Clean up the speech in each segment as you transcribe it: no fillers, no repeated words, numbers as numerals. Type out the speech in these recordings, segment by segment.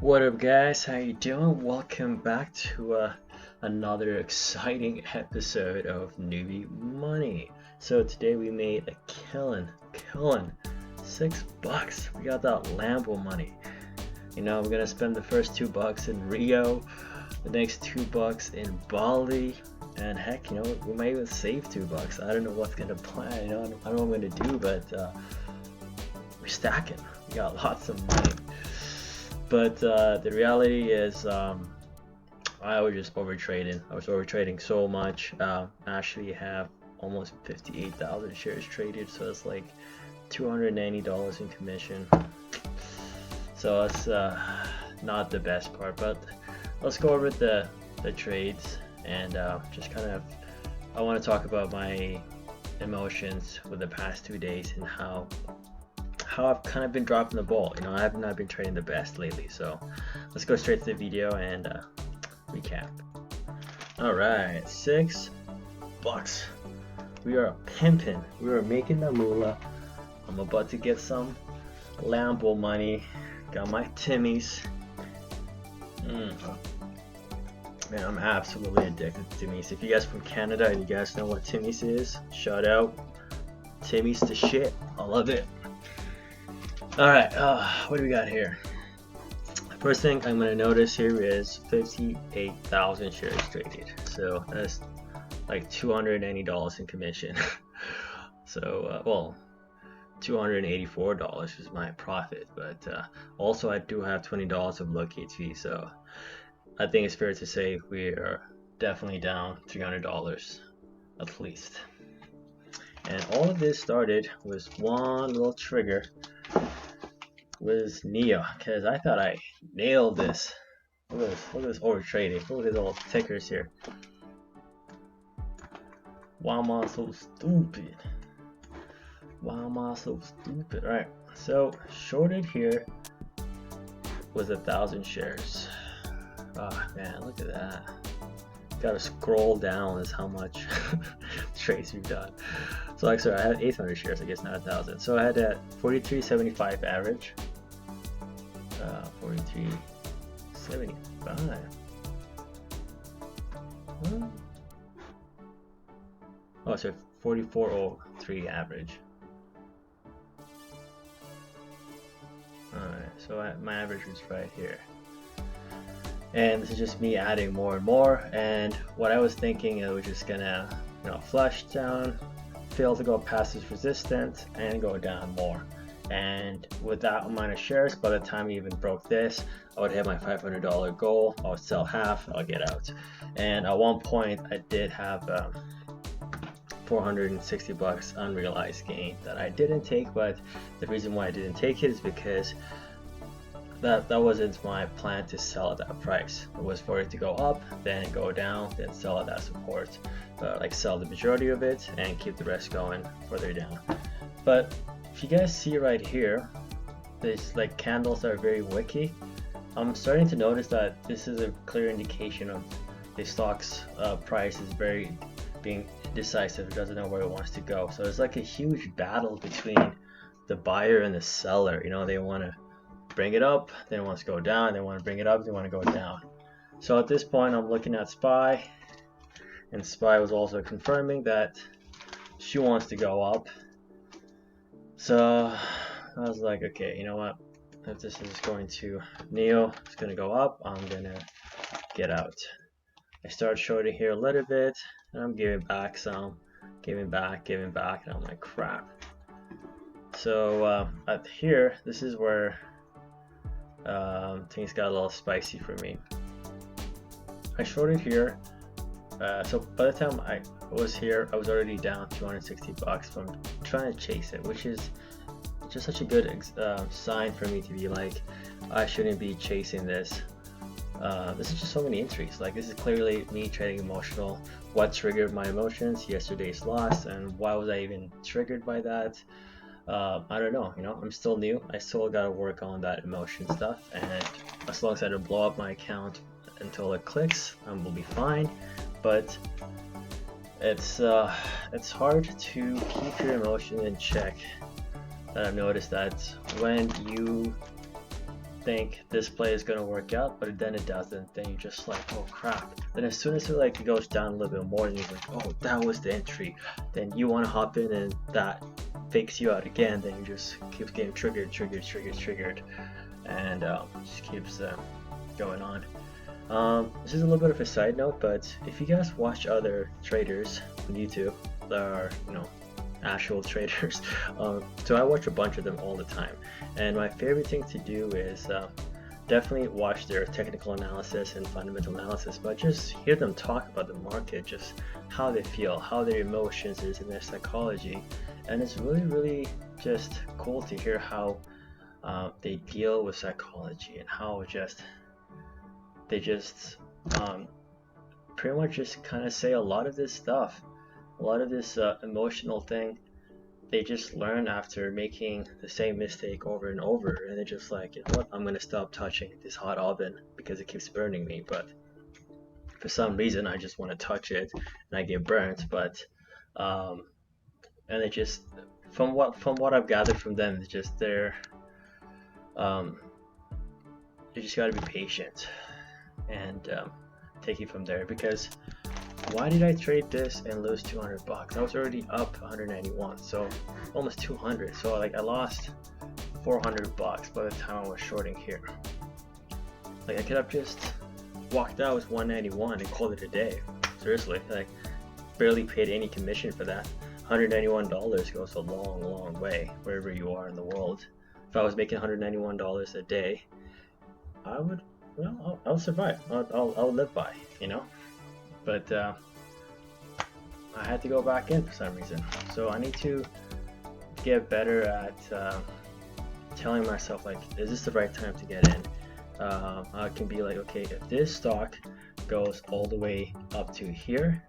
What up guys, how you doing? Welcome back to another exciting episode of Newbie Money. So today we made a killing $6. We got that Lambo money. You know, we're gonna spend the first $2 in Rio, the next $2 in Bali, and heck, you know, we might even save $2. I don't know what's gonna plan, you know, I don't know what I'm gonna do, but we're stacking. We got lots of money. But the reality is I was just overtrading. I was overtrading so much. I actually have almost 58,000 shares traded, so it's like $290 in commission. So it's not the best part, but let's go over the trades and just kind of, I want to talk about my emotions with the past 2 days and how I've kind of been dropping the ball. You know, I have not been trading the best lately. So let's go straight to the video and recap. All right, $6. We are pimping. We are making the moolah. I'm about to get some Lambo money. Got my Timmy's. Man, I'm absolutely addicted to Timmy's. If you guys from Canada and you guys know what Timmy's is, shout out. Timmy's the shit. I love it. Alright, what do we got here? First thing I'm going to notice here is 58,000 shares traded. So that's like $290 in commission. So, well, $284 is my profit. But also I do have $20 of locate fee. So I think it's fair to say we are definitely down $300 at least. And all of this started with one little trigger. Was NEO, because I thought I nailed this. Look at this over trading. Look at these little tickers here. Why am I so stupid? Why am I so stupid? Alright, so shorted here was 1,000 shares. Oh man, look at that. Gotta scroll down as how much trades we've done. So like, sorry, I had 800 shares, I guess, not 1,000. So I had that 43.75 average. 43.75. Oh, so 44.03 average. Alright, so my average was right here. And this is just me adding more and more. And what I was thinking, it was just gonna, you know, flush down, fail to go past this resistance, and go down more. And with that amount of shares, by the time we even broke this, I would hit my $500 goal. I would sell half, I'll get out. And at one point, I did have $460 unrealized gain that I didn't take. But the reason why I didn't take it is because that wasn't my plan to sell at that price. It was for it to go up, then go down, then sell at that support. Like sell the majority of it and keep the rest going further down. But if you guys see right here, these like candles are very wicky. I'm starting to notice that this is a clear indication of the stock's price is very being indecisive. It doesn't know where it wants to go. So it's like a huge battle between the buyer and the seller. You know, they want to bring it up, then it wants to go down, they want to bring it up, they want to go down. So at this point I'm looking at SPY, and SPY was also confirming that she wants to go up. So I was like, okay, you know what, if this is going to NEO, it's going to go up, I'm going to get out. I start shorting here a little bit, and I'm giving back some, giving back, and I'm like, crap. So at here, this is where things got a little spicy for me. I shorted here, so by the time I was here, I was already down $260 from trying to chase it, which is just such a good sign for me to be like, I shouldn't be chasing this. This is just so many entries. Like, this is clearly me trading emotional. What triggered my emotions? Yesterday's loss, and why was I even triggered by that? I don't know, you know, I'm still new. I still gotta work on that emotion stuff, and as long as I don't blow up my account until it clicks, we'll be fine. But it's hard to keep your emotion in check. And I've noticed that when you think this play is gonna work out, but then it doesn't. Then you're just like, oh crap. Then as soon as it like goes down a little bit more, and you're like, oh, that was the entry. Then you want to hop in, and that fakes you out again. Then you just keep getting triggered, and just keeps going on. This is a little bit of a side note, but if you guys watch other traders on YouTube that are, actual traders, so I watch a bunch of them all the time, and my favorite thing to do is definitely watch their technical analysis and fundamental analysis, but just hear them talk about the market, just how they feel, how their emotions is in their psychology, and it's really just cool to hear how they deal with psychology and how they just pretty much just kind of say a lot of this stuff, a lot of this emotional thing. They just learn after making the same mistake over and over, and they're just like, you know what, I'm gonna stop touching this hot oven because it keeps burning me. But for some reason, I just want to touch it, and I get burnt. But and it just, from what I've gathered from them, it's just you just gotta be patient and take it from there. Because why did I trade this and lose 200 bucks? I was already up 191, so almost 200. So like I lost 400 bucks by the time I was shorting here. Like I could have just walked out with 191 and called it a day. Seriously, like barely paid any commission for that. $191 goes a long way wherever you are in the world. If I was making $191 a day, I would, I'll survive. I'll live by, But I had to go back in for some reason. So I need to get better at telling myself, like, is this the right time to get in? I can be like, okay, if this stock goes all the way up to here,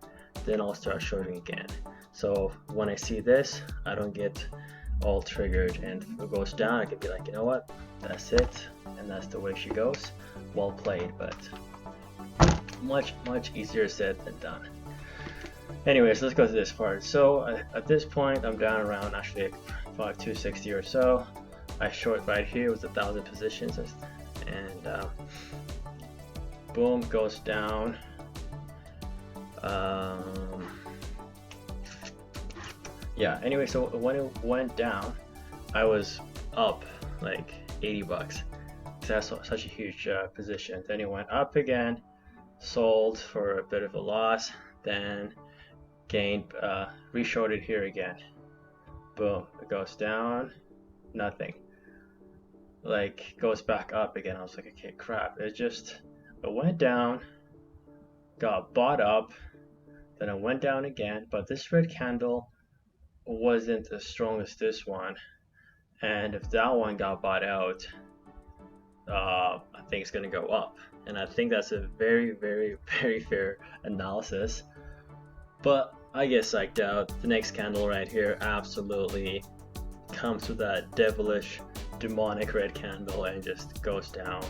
then I'll start shorting again. So when I see this, I don't get all triggered, and if it goes down, I can be like, you know what, that's it, and that's the way she goes. Well played, but much easier said than done. Anyways, let's go to this part. So at this point, I'm down around actually about 260 or so. I short right here with 1,000 positions, and boom, goes down. Yeah, anyway, so when it went down, I was up like 80 bucks. That's such a huge position. Then it went up again, sold for a bit of a loss, then gained, reshorted here again. Boom, it goes down, nothing. Like, goes back up again. I was like, okay, crap. It went down, got bought up, then it went down again, but this red candle wasn't as strong as this one, and if that one got bought out, I think it's gonna go up, and I think that's a very fair analysis. But I get psyched out. The next candle right here absolutely comes with that devilish, demonic red candle and just goes down,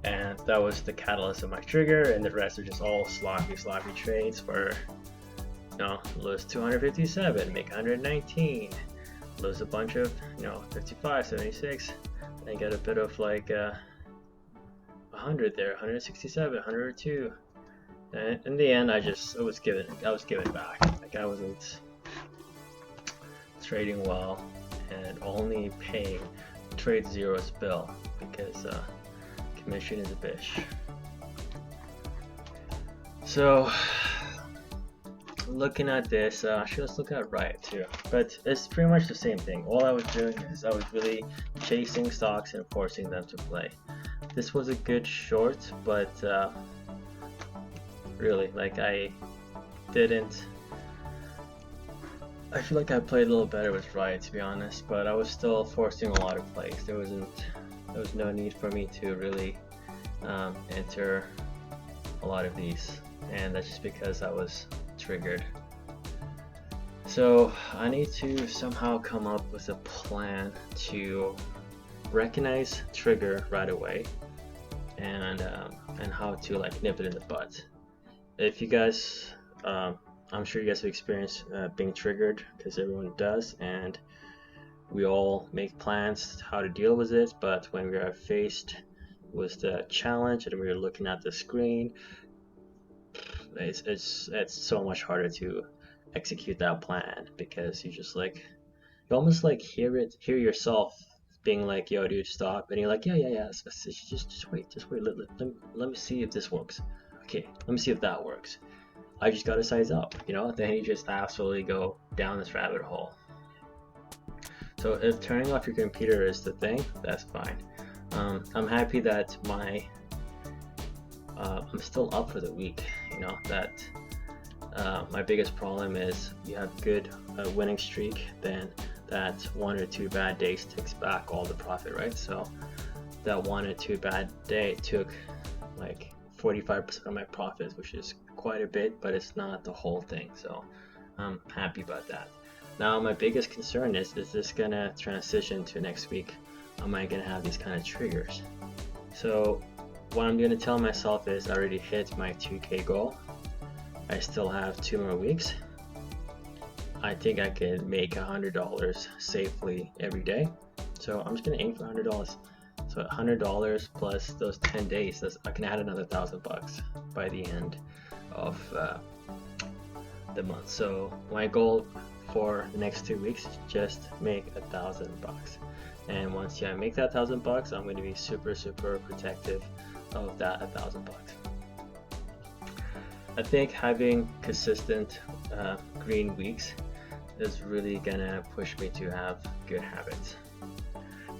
and that was the catalyst of my trigger, and the rest are just all sloppy trades where lose 257, make 119, lose a bunch of 55, 76, and get a bit of like 100 there, 167, 102, and in the end I was given back. Like I wasn't trading well and only paying Trade Zero's bill because commission is a bitch. So looking at this, actually let's look at Riot too, but it's pretty much the same thing. All I was doing is I was really chasing stocks and forcing them to play. This was a good short, but really, like I feel like I played a little better with Riot, to be honest, but I was still forcing a lot of plays. There was no need for me to really enter a lot of these, and that's just because I was triggered. So I need to somehow come up with a plan to recognize trigger right away, and how to like nip it in the butt. If you guys, I'm sure you guys have experienced being triggered, because everyone does, and we all make plans how to deal with it, but when we are faced was the challenge, and we were looking at the screen. It's so much harder to execute that plan, because you just like, you almost like hear yourself being like, yo dude, stop, and you're like, yeah, just wait, let me see if this works. Okay, let me see if that works. I just gotta size up, then you just absolutely go down this rabbit hole. So if turning off your computer is the thing, that's fine. I'm happy that I'm still up for the week. That my biggest problem is you have good winning streak, then that 1 or 2 bad days takes back all the profit, right? So that 1 or 2 bad day took like 45% of my profits, which is quite a bit, but it's not the whole thing. So I'm happy about that. Now my biggest concern is this gonna transition to next week? Am I gonna have these kind of triggers? So what I'm gonna tell myself is I already hit my 2K goal. I still have 2 more weeks. I think I can make $100 safely every day. So I'm just gonna aim for $100. So $100 plus those 10 days, I can add another $1,000 by the end of the month. So my goal for the next 2 weeks is just make $1,000. And once I make that $1,000, I'm going to be super protective of that $1,000. I think having consistent green weeks is really gonna push me to have good habits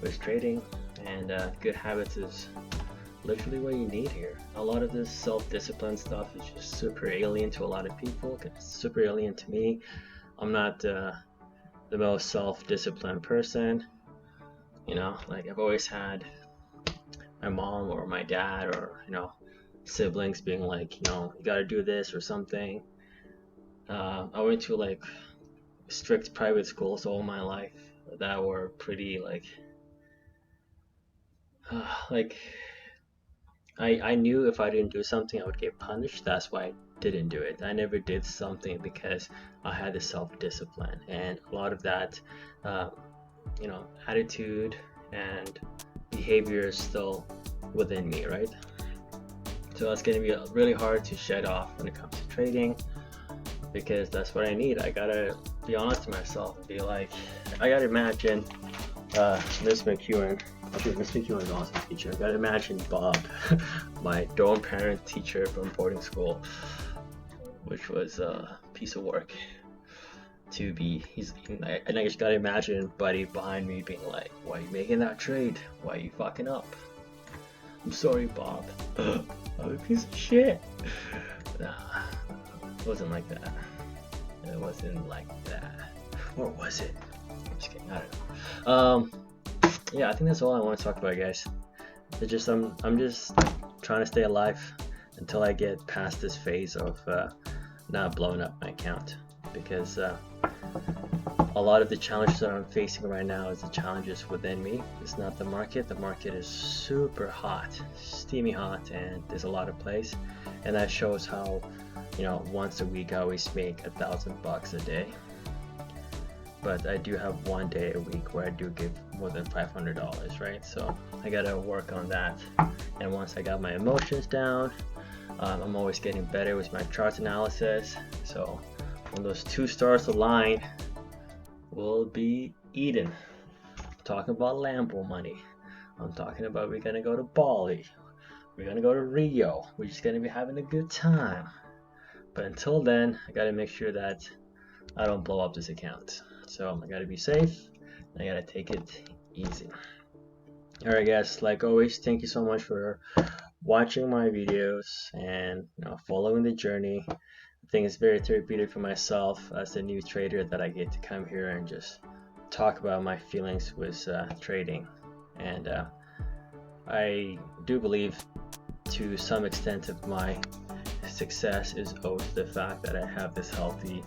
with trading, and good habits is literally what you need here. A lot of this self-discipline stuff is just super alien to a lot of people. It's super alien to me. I'm not the most self-disciplined person. Like I've always had my mom or my dad or siblings being like, you gotta do this or something. I went to like strict private schools all my life that were pretty like I knew if I didn't do something I would get punished. That's why I didn't do it. I never did something because I had the self-discipline, and a lot of that attitude and behavior is still within me, right? So that's going to be really hard to shed off when it comes to trading, because that's what I need. I gotta be honest to myself and be like, I gotta imagine Miss McEwen. Actually, Miss McEwen is an awesome teacher. I gotta imagine Bob, my dorm parent teacher from boarding school, which was a piece of work to be. And I just gotta imagine Buddy behind me being like, why are you making that trade? Why are you fucking up? I'm sorry, Bob. I'm a piece of shit. Nah, it wasn't like that. It wasn't like that. Or was it? I'm just kidding. I don't know. Yeah, I think that's all I want to talk about, guys. It's just I'm just trying to stay alive until I get past this phase of not blowing up my account, because a lot of the challenges that I'm facing right now is the challenges within me. It's not the market. The market is super hot, steamy hot, and there's a lot of plays, and that shows how once a week I always make $1,000 a day. But I do have one day a week where I do give more than $500, right? So I gotta work on that. And once I got my emotions down, I'm always getting better with my charts analysis. So when those 2 stars align, we'll be eating. I'm talking about Lambo money. I'm talking about we're gonna go to Bali. We're gonna go to Rio. We're just gonna be having a good time. But until then, I gotta make sure that I don't blow up this account. So I gotta be safe. I gotta take it easy. Alright guys, like always, thank you so much for watching my videos and following the journey. I think it's very therapeutic for myself as a new trader that I get to come here and just talk about my feelings with trading. And I do believe to some extent of my success is owed to the fact that I have this healthy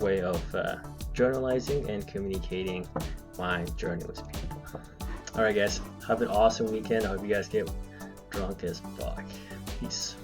way of journalizing and communicating my journey with people. Alright guys, have an awesome weekend. I hope you guys get drunk as fuck. Peace.